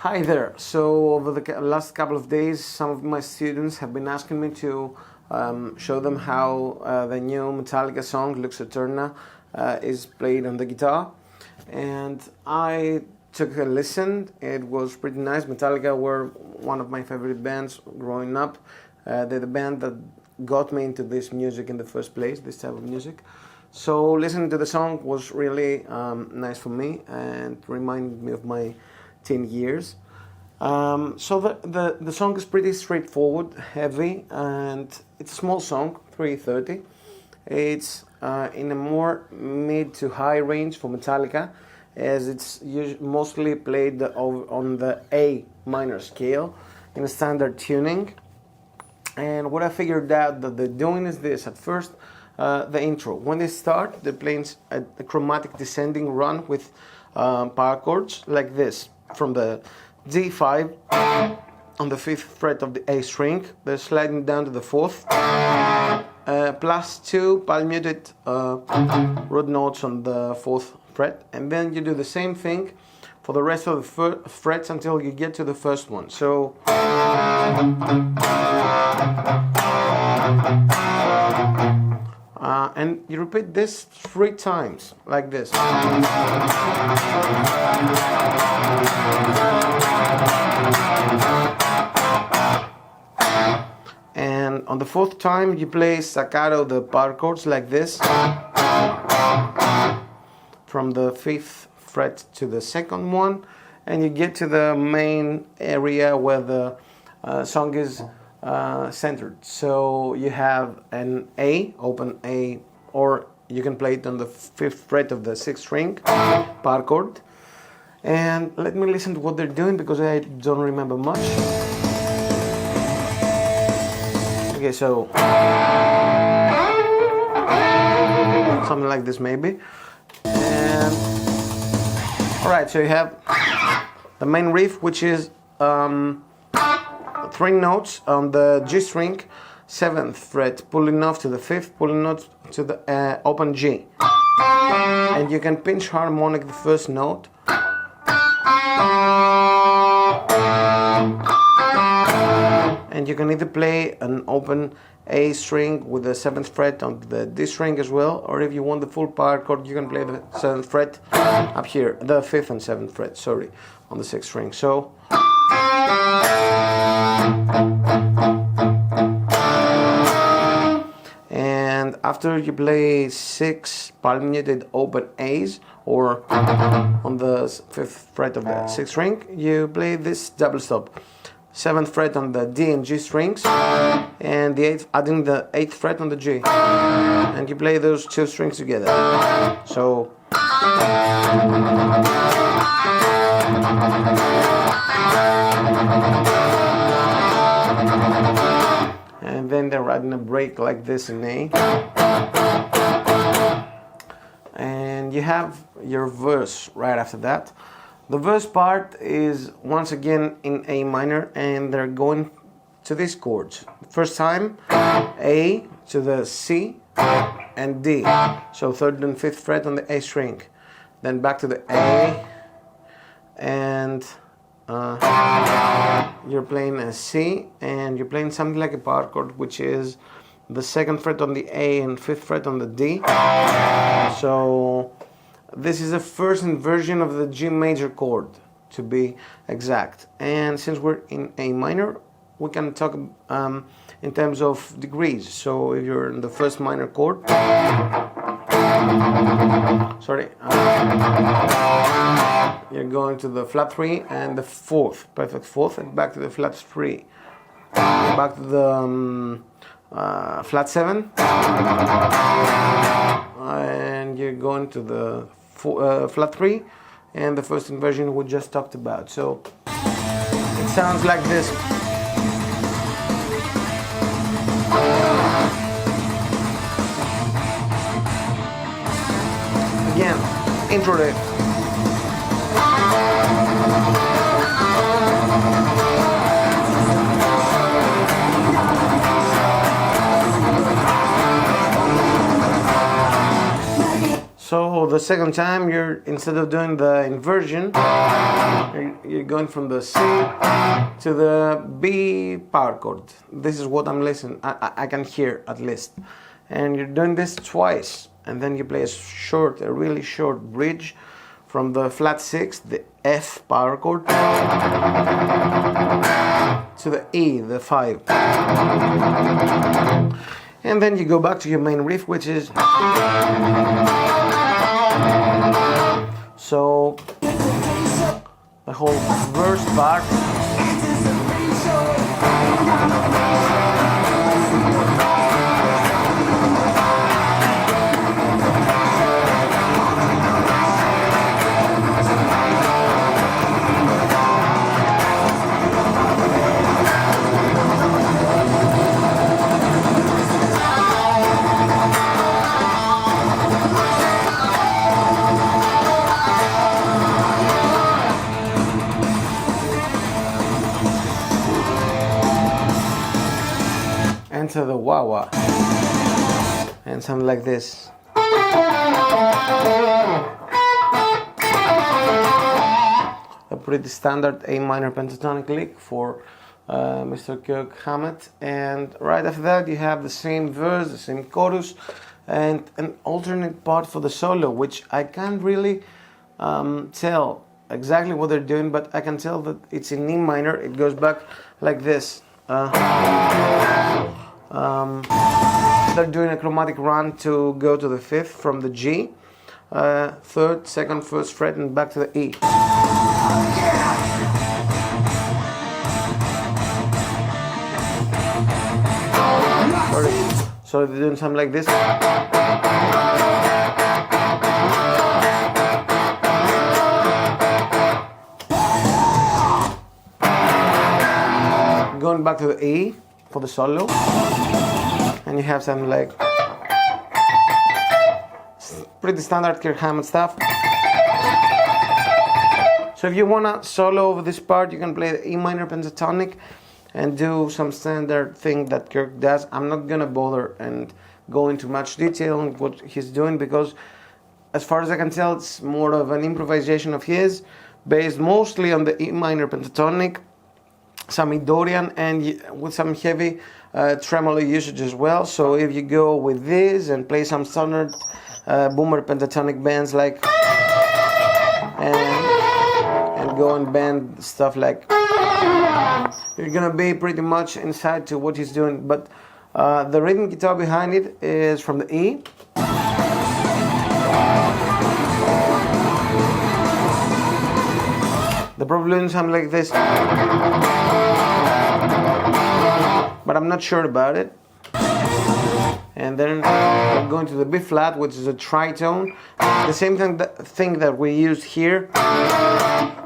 Hi there. So over the last couple of days, some of my students have been asking me to show them how the new Metallica song Lux Æterna is played on the guitar, and I took a listen. It was pretty nice. Metallica were one of my favorite bands growing up. They're the band that got me into this music in the first place, this type of music. So listening to the song was really nice for me and reminded me of my teen years. So the song is pretty straightforward, heavy, and it's a small song, 3:30. It's in a more mid to high range for Metallica, as it's mostly played on the A minor scale in a standard tuning. And what I figured out that they're doing is this. At first, the intro. When they start, they're playing a chromatic descending run with power chords like this. From the D5 on the 5th fret of the A string, they're sliding down to the 4th, plus 2 palm muted root notes on the 4th fret, and then you do the same thing for the rest of the frets until you get to the first one. So and you repeat this 3 times, like this. And on the 4th time, you play staccato the power chords like this, from the 5th fret to the 2nd one, and you get to the main area where the song is centered. So you have an A, open A, or you can play it on the 5th fret of the 6th string power chord. And let me listen to what they're doing because I don't remember much. Okay, so something like this maybe. And alright, so you have the main riff, which is 3 notes on the G string, 7th fret, pulling off to the 5th, pulling off to the open G. And you can pinch harmonic the first note. And you can either play an open A string with the 7th fret on the D string as well, or if you want the full power chord, you can play the 7th fret up here, the 5th and 7th fret, sorry, on the 6th string. So and after you play 6 palm muted open A's, or on the 5th fret of the 6th string, you play this double stop. 7th fret on the D and G strings, and the 8th, adding the 8th fret on the G, and you play those 2 strings together. So and then they're adding a break like this in A, and you have your verse right after that. The verse part is once again in A minor, and they're going to these chords. First time, A to the C and D, so 3rd and 5th fret on the A string. Then back to the A, and you're playing a C, and you're playing something like a power chord, which is the 2nd fret on the A and 5th fret on the D. So this is the first inversion of the G major chord, to be exact. And since we're in A minor, we can talk in terms of degrees. So if you're in the 1st minor chord, you're going to the flat 3 and the 4th, perfect 4th, and back to the flat 3, back to the flat 7, and you're going to the flat 3 and the first inversion we just talked about. So it sounds like this. Again, intro riff. So the the second time, you're instead of doing the inversion, you're going from the C to the B power chord. This is what I'm listening. I can hear at least, and you're doing this twice, and then you play a really short bridge from the flat 6, the F power chord, to the E, the 5. And then you go back to your main riff, which is... So, the whole verse part. Enter the wah-wah and something like this. A pretty standard A minor pentatonic lick for Mr. Kirk Hammett, and right after that you have the same verse, the same chorus, and an alternate part for the solo, which I can't really tell exactly what they're doing, but I can tell that it's in E minor. It goes back like this. They're doing a chromatic run to go to the 5th from the G, 3rd, 2nd, 1st fret, and back to the E. So they're doing something like this. Going back to the E for the solo, and you have something like pretty standard Kirk Hammett stuff. So if you wanna solo over this part, you can play the E minor pentatonic and do some standard thing that Kirk does. I'm not gonna bother and go into much detail on what he's doing, because as far as I can tell, it's more of an improvisation of his, based mostly on the E minor pentatonic, some Dorian, and with some heavy tremolo usage as well. So if you go with this and play some standard boomer pentatonic bends like, and go and bend stuff like, you're gonna be pretty much inside to what he's doing. But the rhythm guitar behind it is from the E. The problem is something like this, but I'm not sure about it. And then I'm going to the B flat, which is a tritone. The same thing that we used here.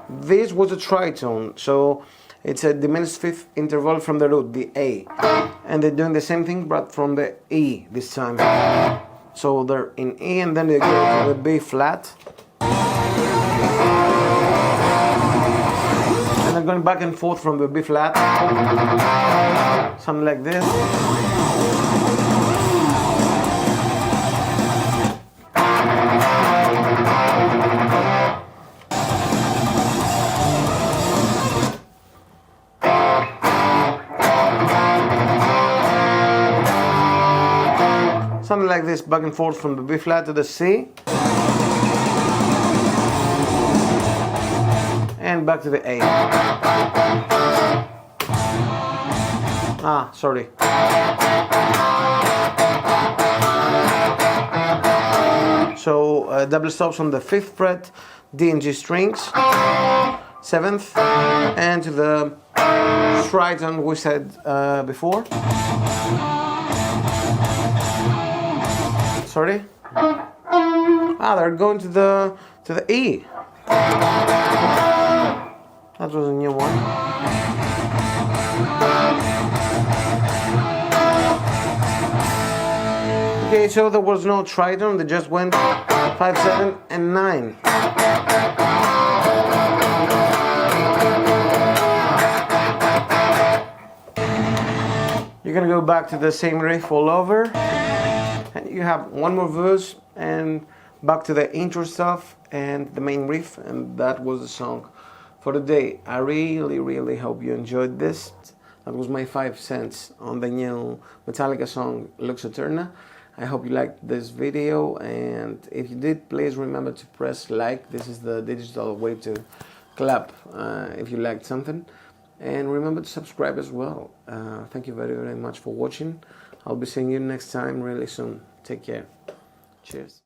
This was a tritone, so it's a diminished fifth interval from the root, the A. And they're doing the same thing, but from the E this time. So they're in E, and then they go to the B flat. And then going back and forth from the B flat. Something like this. Something like this, back and forth from the B flat to the C, and back to the A. Sorry. So double stops on the 5th fret, D and G strings, 7th, and to the tritone we said before. Sorry? They're going to the E. That was a new one. Okay, so there was no tritone, they just went 5, 7, and 9. You're gonna go back to the same riff all over. And you have one more verse and back to the intro stuff and the main riff, and that was the song for today. I really hope you enjoyed this. That was my 5 cents on the new Metallica song Lux Æterna. I hope you liked this video, and if you did, please remember to press like. This is the digital way to clap if you liked something. And remember to subscribe as well. Thank you very much for watching. I'll be seeing you next time really soon. Take care. Cheers.